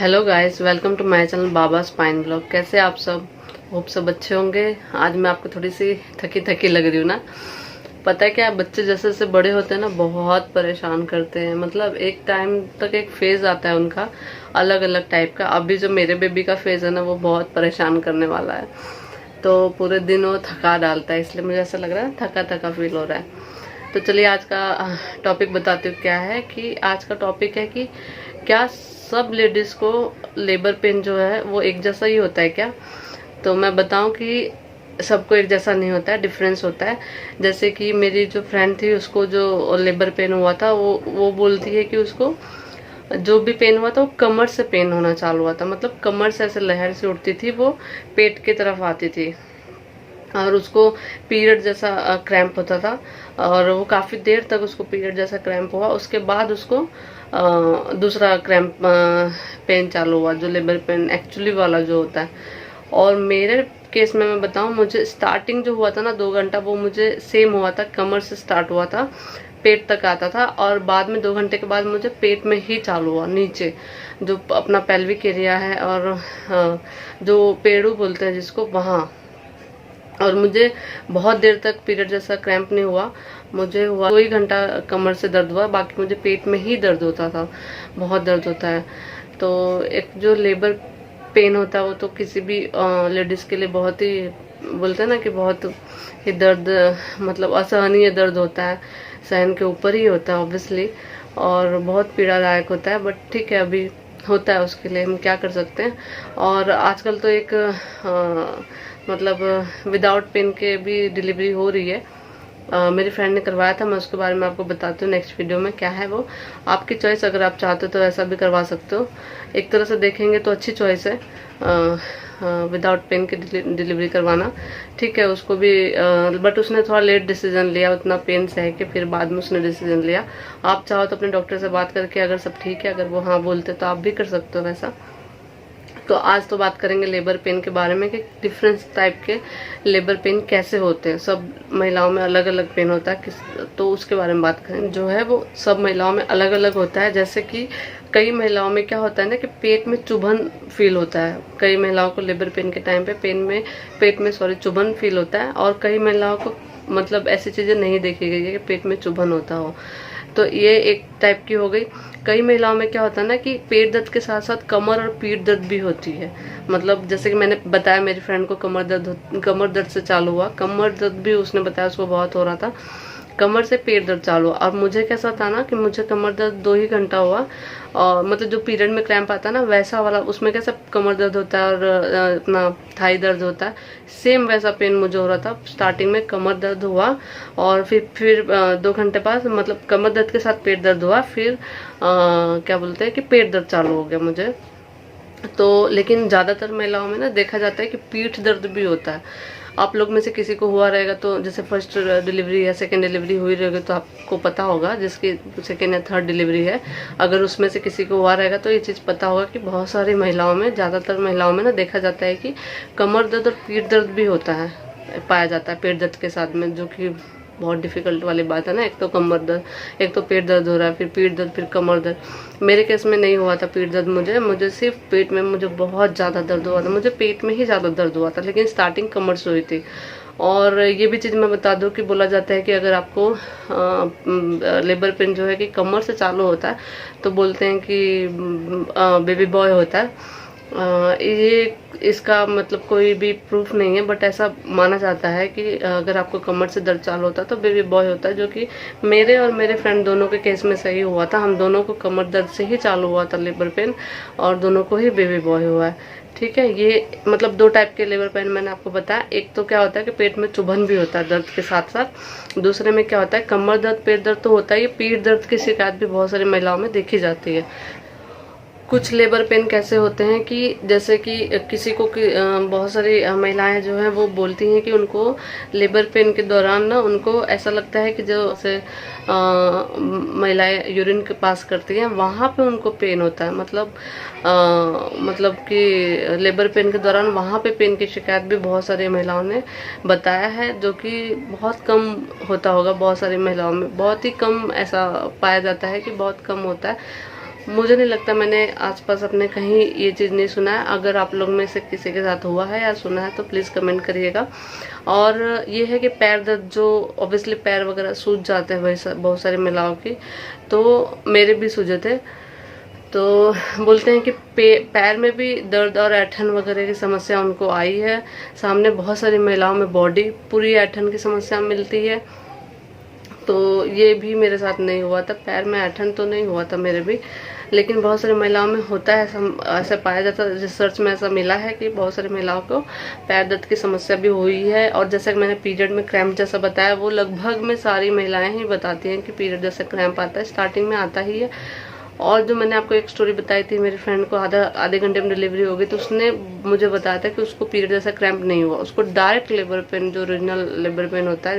Hello guys, welcome to my channel Baba spine blog. कैसे आप सब? होप सब अच्छे होंगे। आज मैं आपको थोड़ी सी थकी थकी लग रही हूँ ना। पता है क्या, बच्चे जैसे जैसे बड़े होते हैं ना बहुत परेशान करते हैं। मतलब एक टाइम तक एक फेज आता है उनका अलग अलग टाइप का। अभी जो मेरे बेबी का फेज है ना वो बहुत परेशान करने वाला है। तो पूरे दिन वो थका डालता है, इसलिए मुझे ऐसा लग रहा है थका थका फील हो रहा है। तो चलिए आज का टॉपिक बताती हूँ। क्या है कि आज का टॉपिक है कि क्या सब लेडीज को लेबर पेन जो है वो एक जैसा ही होता है क्या? तो मैं बताऊं कि सबको एक जैसा नहीं होता है, डिफरेंस होता है। जैसे कि मेरी जो फ्रेंड थी उसको जो लेबर पेन हुआ था वो बोलती है कि उसको जो भी पेन हुआ था वो कमर से पेन होना चालू हुआ था। मतलब कमर से ऐसे लहर से उठती थी, वो पेट की तरफ आती थी और उसको पीरियड जैसा क्रैम्प होता था। और वो काफी देर तक उसको पीरियड जैसा क्रैम्प हुआ। उसके बाद उसको दूसरा क्रैम्प पेन चालू हुआ, जो लेबर पेन एक्चुअली वाला जो होता है। और मेरे केस में मैं बताऊं, मुझे स्टार्टिंग जो हुआ था ना 2 घंटा, वो मुझे सेम हुआ था। कमर से स्टार्ट हुआ था, पेट तक आता था और बाद में 2 घंटे के बाद मुझे पेट में ही चालू हुआ, नीचे जो अपना पेल्विक एरिया है और जो पेड़ू बोलते हैं जिसको, वहाँ। और मुझे बहुत देर तक पीरियड जैसा क्रैम्प नहीं हुआ। मुझे हुआ 2 ही घंटा कमर से दर्द हुआ, बाकी मुझे पेट में ही दर्द होता था, बहुत दर्द होता है। तो एक जो लेबर पेन होता है वो तो किसी भी लेडीज के लिए बहुत ही, बोलते हैं ना कि बहुत ही दर्द, मतलब असहनीय दर्द होता है, सहन के ऊपर ही होता है ऑब्वियसली। और बहुत पीड़ादायक होता है, बट ठीक है, अभी होता है, उसके लिए हम क्या कर सकते हैं। और आजकल तो एक मतलब विदाउट पेन के भी डिलीवरी हो रही है। मेरी फ्रेंड ने करवाया था, मैं उसके बारे में आपको बताती हूँ नेक्स्ट वीडियो में। क्या है वो आपकी चॉइस, अगर आप चाहते हो तो ऐसा भी करवा सकते हो। एक तरह से देखेंगे तो अच्छी चॉइस है विदाउट पेन की डिलीवरी करवाना। ठीक है, उसको भी बट उसने थोड़ा लेट डिसीजन लिया, उतना पेन सह के फिर बाद में उसने डिसीजन लिया। आप चाहो तो अपने डॉक्टर से बात करके, अगर सब ठीक है, अगर वो हाँ बोलते तो आप भी कर सकते हो वैसा। तो आज तो बात करेंगे लेबर पेन के बारे में कि डिफरेंस टाइप के लेबर पेन कैसे होते हैं। सब महिलाओं में अलग अलग पेन होता है किस, तो उसके बारे में बात करें। जो है वो सब महिलाओं में अलग अलग होता है। जैसे कि कई महिलाओं में क्या होता है ना कि पेट में चुभन फील होता है। कई महिलाओं को लेबर पेन के टाइम पे पेट में चुभन फील होता है। और कई महिलाओं को मतलब ऐसी चीजें नहीं देखी गई है कि पेट में चुभन होता हो। तो ये एक टाइप की हो गई। कई महिलाओं में क्या होता है ना कि पेट दर्द के साथ साथ कमर और पीठ दर्द भी होती है। मतलब जैसे कि मैंने बताया, मेरी फ्रेंड को कमर दर्द से चालू हुआ। कमर दर्द भी उसने बताया उसको बहुत हो रहा था, कमर से पेट दर्द चालू हुआ। और मुझे कैसा था ना कि मुझे कमर दर्द 2 ही घंटा हुआ। और मतलब जो पीरियड में क्रैम्प आता है ना वैसा वाला, उसमें कैसा कमर दर्द होता है और अपना थाई दर्द होता है, सेम वैसा पेन मुझे हो रहा था। स्टार्टिंग में कमर दर्द हुआ और फिर 2 घंटे बाद मतलब कमर दर्द के साथ पेट दर्द हुआ। फिर क्या बोलते हैं कि पेट दर्द चालू हो गया मुझे। तो लेकिन ज्यादातर महिलाओं में ना देखा जाता है कि पीठ दर्द भी होता है। आप लोग में से किसी को हुआ रहेगा तो, जैसे फर्स्ट डिलीवरी या सेकंड डिलीवरी हुई रहेगी तो आपको पता होगा, जिसकी सेकंड या थर्ड डिलीवरी है, अगर उसमें से किसी को हुआ रहेगा तो ये चीज पता होगा कि बहुत सारी महिलाओं में, ज्यादातर महिलाओं में ना देखा जाता है कि कमर दर्द और पीठ दर्द भी होता है, पाया जाता है पेट दर्द के साथ में, जो कि बहुत डिफिकल्ट वाली बात है ना। एक तो कमर दर्द, एक तो पेट दर्द हो रहा है, फिर पीठ दर्द, फिर कमर दर्द। मेरे केस में नहीं हुआ था पीठ दर्द, मुझे सिर्फ पेट में मुझे बहुत ज्यादा दर्द हुआ था। मुझे पेट में ही ज्यादा दर्द हुआ था, लेकिन स्टार्टिंग कमर से हुई थी। और ये भी चीज मैं बता दूं कि बोला जाता है कि अगर आपको लेबर पेन जो है कि कमर से चालू होता है तो बोलते हैं कि बेबी बॉय होता है। ये इसका मतलब कोई भी प्रूफ नहीं है, बट ऐसा माना जाता है कि अगर आपको कमर से दर्द चालू होता है तो बेबी बॉय होता है, जो कि मेरे और मेरे फ्रेंड दोनों के केस में सही हुआ था। हम दोनों को कमर दर्द से ही चालू हुआ था लेबर पेन, और दोनों को ही बेबी बॉय हुआ है। ठीक है, ये मतलब 2 टाइप के लेबर पेन मैंने आपको बताया। एक तो क्या होता है कि पेट में चुभन भी होता है दर्द के साथ साथ। दूसरे में क्या होता है, कमर दर्द पेट दर्द तो होता है, ये पीठ दर्द की शिकायत भी बहुत सारी महिलाओं में देखी जाती है। कुछ लेबर पेन कैसे होते हैं कि जैसे कि किसी को बहुत सारी महिलाएं जो हैं वो बोलती हैं कि उनको लेबर पेन के दौरान ना उनको ऐसा लगता है कि जो से महिलाएं यूरिन के पास करती हैं वहां पे उनको पेन होता है। मतलब कि लेबर पेन के दौरान वहां पे पेन की शिकायत भी बहुत सारी महिलाओं ने बताया है, जो कि बहुत कम होता होगा। बहुत सारी महिलाओं में बहुत ही कम ऐसा पाया जाता है कि बहुत कम होता है। मुझे नहीं लगता मैंने आसपास अपने कहीं ये चीज़ नहीं सुना है। अगर आप लोग में से किसी के साथ हुआ है या सुना है तो प्लीज़ कमेंट करिएगा। और ये है कि पैर दर्द जो ऑब्वियसली पैर वगैरह सूज जाते हैं वैसा बहुत सारी महिलाओं की, तो मेरे भी सूजे थे। तो बोलते हैं कि पैर में भी दर्द और ऐंठन वगैरह की समस्या उनको आई है। सामने बहुत सारी महिलाओं में बॉडी पूरी ऐंठन की समस्या मिलती है। तो ये भी मेरे साथ नहीं हुआ था, पैर में ऐंठन तो नहीं हुआ था मेरे भी, लेकिन बहुत सारी महिलाओं में होता है, ऐसा पाया जाता है। रिसर्च में ऐसा मिला है कि बहुत सारी महिलाओं को पैर दर्द की समस्या भी हुई है। और जैसे कि मैंने पीरियड में क्रैम्प जैसा बताया, वो लगभग में सारी महिलाएं ही बताती हैं कि पीरियड जैसा क्रैम्प आता है, स्टार्टिंग में आता ही है। और जो मैंने आपको एक स्टोरी बताई थी, मेरी फ्रेंड को आधे घंटे में डिलीवरी हो गई, तो उसने मुझे बताया था कि उसको पीरियड जैसा क्रैम्प नहीं हुआ, उसको डायरेक्ट लेबर पेन, जो ओरिजिनल लेबर पेन होता है,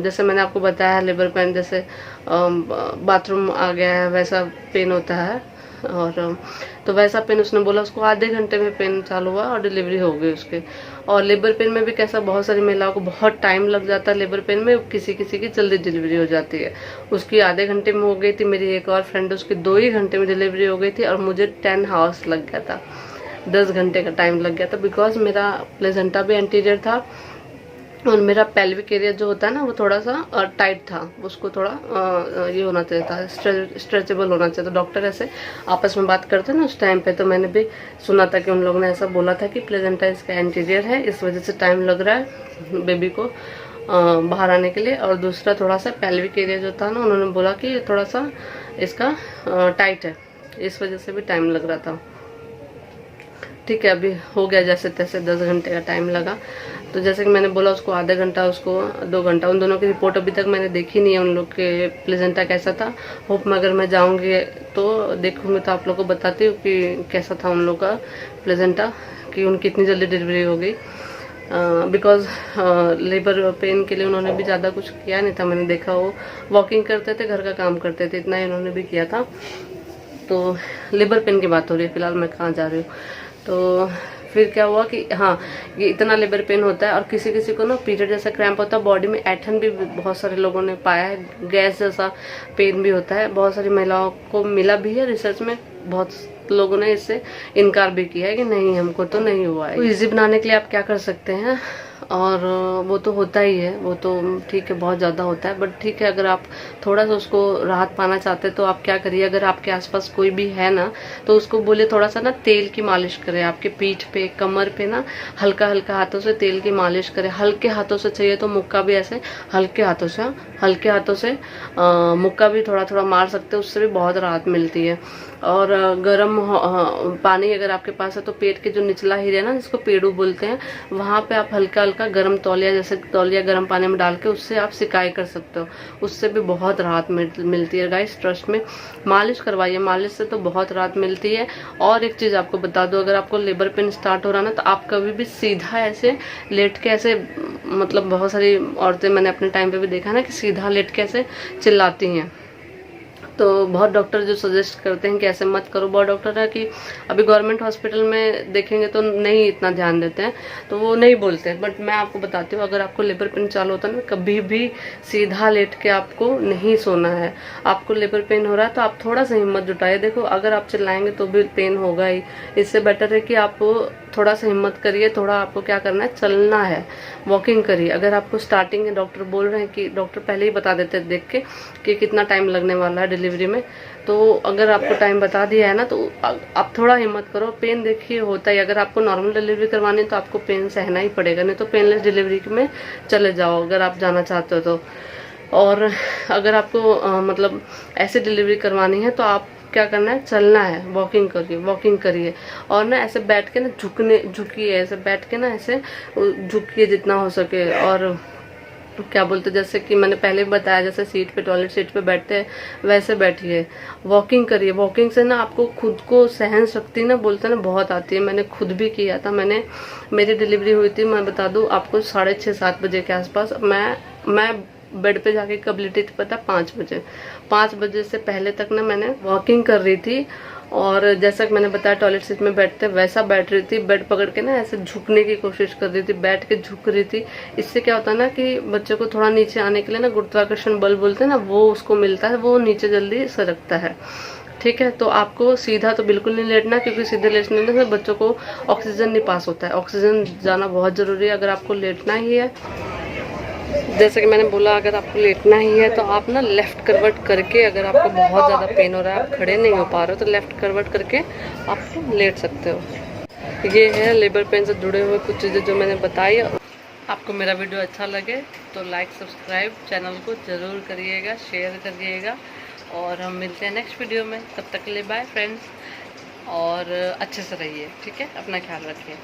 जैसे मैंने आपको बताया है लेबर पेन जैसे बाथरूम आ गया है वैसा पेन होता है। और तो वैसा पेन उसने बोला, उसको आधे घंटे में पेन चालू हुआ और डिलीवरी हो गई उसके। और लेबर पेन में भी कैसा, बहुत सारी महिलाओं को बहुत टाइम लग जाता है लेबर पेन में, किसी किसी की जल्दी डिलीवरी हो जाती है। उसकी आधे घंटे में हो गई थी, मेरी एक और फ्रेंड उसकी 2 ही घंटे में डिलीवरी हो गई थी, और मुझे 10 आवर्स लग गया था, 10 घंटे का टाइम लग गया था। बिकॉज मेरा प्लेसेंटा भी एंटीरियर था और मेरा पेल्विक एरिया जो होता है ना वो थोड़ा सा टाइट था, उसको थोड़ा ये होना चाहिए था, स्ट्रेचेबल होना चाहिए। तो डॉक्टर ऐसे आपस में बात करते हैं ना उस टाइम पे, तो मैंने भी सुना था कि उन लोगों ने ऐसा बोला था कि प्लेसेंटा इसका एंटीरियर है, इस वजह से टाइम लग रहा है बेबी को बाहर आने के लिए। और दूसरा थोड़ा सा पेल्विक एरिया जो था ना, उन्होंने बोला कि थोड़ा सा इसका टाइट है, इस वजह से भी टाइम लग रहा था। ठीक है, अभी हो गया जैसे तैसे, 10 घंटे का टाइम लगा। तो जैसे कि मैंने बोला, उसको आधा घंटा, उसको 2 घंटा, उन दोनों की रिपोर्ट अभी तक मैंने देखी नहीं है, उन लोग के प्लेसेंटा कैसा था। होप में अगर मैं जाऊंगी तो देखूंगी तो आप लोग को बताती हूँ कि कैसा था उन लोग का प्लेसेंटा, कि उनकी इतनी जल्दी डिलीवरी हो गई। बिकॉज लेबर पेन के लिए उन्होंने भी ज़्यादा कुछ किया नहीं था, मैंने देखा वो वॉकिंग करते थे, घर का काम करते थे, इतना ही उन्होंने भी किया था। तो लेबर पेन की बात हो रही है फिलहाल, मैं कहाँ जा रही हूँ। तो फिर क्या हुआ कि हाँ, ये इतना लेबर पेन होता है। और किसी किसी को ना पीरियड जैसा क्रैम्प होता है, बॉडी में ऐंठन भी बहुत सारे लोगों ने पाया है, गैस जैसा पेन भी होता है, बहुत सारी महिलाओं को मिला भी है। रिसर्च में बहुत लोगों ने इससे इनकार भी किया है कि नहीं, हमको तो नहीं हुआ है। तो ईजी बनाने के लिए आप क्या कर सकते हैं, और वो तो होता ही है, वो तो ठीक है, बहुत ज़्यादा होता है, बट ठीक है, अगर आप थोड़ा सा उसको राहत पाना चाहते हैं तो आप क्या करिए, अगर आपके आसपास कोई भी है ना, तो उसको बोले थोड़ा सा ना तेल की मालिश करे, आपके पीठ पे, कमर पे ना हल्का हल्का हाथों से तेल की मालिश करे। हल्के हाथों से चाहिए तो मुक्का भी ऐसे हल्के हाथों से मुक्का भी थोड़ा थोड़ा मार सकते हैं, उससे भी बहुत राहत मिलती है। और गर्म पानी अगर आपके पास है तो पेट के जो निचला हिस्सा है ना, जिसको पेड़ू बोलते हैं, वहां पे आप हल्का हल्का गर्म तौलिया, जैसे तौलिया गर्म पानी में डाल के उससे आप सिकाई कर सकते हो, उससे भी बहुत राहत मिलती है। गाइस ट्रस्ट में मालिश करवाइए, मालिश से तो बहुत राहत मिलती है। और एक चीज आपको बता दो, अगर आपको लेबर पेन स्टार्ट हो रहा है ना, तो आप कभी भी सीधा ऐसे लेट के ऐसे, मतलब बहुत सारी औरतें मैंने अपने टाइम पे भी देखा ना कि सीधा लेट के ऐसे चिल्लाती हैं। तो बहुत डॉक्टर जो सजेस्ट करते हैं कि ऐसे मत करो, बहुत डॉक्टर है कि अभी गवर्नमेंट हॉस्पिटल में देखेंगे तो नहीं इतना ध्यान देते हैं, तो वो नहीं बोलते हैं। बट मैं आपको बताती हूँ, अगर आपको लेबर पेन चालू होता है ना, कभी भी सीधा लेट के आपको नहीं सोना है। आपको लेबर पेन हो रहा है तो आप थोड़ा सा हिम्मत जुटाइए। देखो, अगर आप चिल्लाएंगे तो भी पेन होगा ही, इससे बेटर है कि आप थोड़ा सा हिम्मत करिए। थोड़ा आपको क्या करना है, चलना है, वॉकिंग करिए। अगर आपको स्टार्टिंग में डॉक्टर बोल रहे हैं कि डॉक्टर पहले ही बता देते हैं देख के कि कितना टाइम लगने वाला है डिलीवरी में, तो अगर आपको टाइम बता दिया है ना, तो आप थोड़ा हिम्मत करो। पेन देखिए होता ही, अगर आपको नॉर्मल डिलीवरी करवानी है तो आपको पेन सहना ही पड़ेगा, नहीं तो पेनलेस डिलीवरी में चले जाओ अगर आप जाना चाहते हो तो। और अगर आपको मतलब ऐसे डिलीवरी करवानी है तो आप क्या करना है, चलना है, वॉकिंग करिए। और ना ऐसे बैठ के ना झुकिए, ऐसे बैठ के ना ऐसे झुकिए जितना हो सके। और क्या बोलते, जैसे कि मैंने पहले बताया, जैसे सीट पे, टॉयलेट सीट पे बैठते हैं वैसे बैठिए, वॉकिंग करिए। वॉकिंग से ना आपको खुद को सहन शक्ति ना बोलते ना बहुत आती है। मैंने खुद भी किया था, मेरी डिलीवरी हुई थी, मैं बता दूं आपको 6:30-7 बजे के आसपास। मैं बेड पे जाके कब लेटी थी पता, 5 बजे। 5 बजे से पहले तक ना मैंने वॉकिंग कर रही थी, और जैसा कि मैंने बताया टॉयलेट सीट में बैठते वैसा बैठ रही थी। बेड पकड़ के ना ऐसे झुकने की कोशिश कर रही थी, बैठ के झुक रही थी। इससे क्या होता है ना कि बच्चे को थोड़ा नीचे आने के लिए ना गुरुत्वाकर्षण बल बोलते हैं ना, वो उसको मिलता है, वो नीचे जल्दी सरकता है। ठीक है, तो आपको सीधा तो बिल्कुल नहीं लेटना, क्योंकि सीधे लेटने से बच्चों को ऑक्सीजन नहीं पास होता है। ऑक्सीजन जाना बहुत जरूरी है। अगर आपको लेटना ही है, जैसे कि मैंने बोला, अगर आपको लेटना ही है तो आप ना लेफ्ट करवट करके, अगर आपको बहुत ज़्यादा पेन हो रहा है, आप खड़े नहीं हो पा रहे हो, तो लेफ्ट करवट करके आप लेट सकते हो। ये है लेबर पेन से जुड़े हुए कुछ चीज़ें जो मैंने बताई। आपको मेरा वीडियो अच्छा लगे तो लाइक सब्सक्राइब चैनल को ज़रूर करिएगा, शेयर करिएगा, और हम मिलते हैं नेक्स्ट वीडियो में। तब तक के लिए बाय फ्रेंड्स, और अच्छे से रहिए, ठीक है, अपना ख्याल रखिए।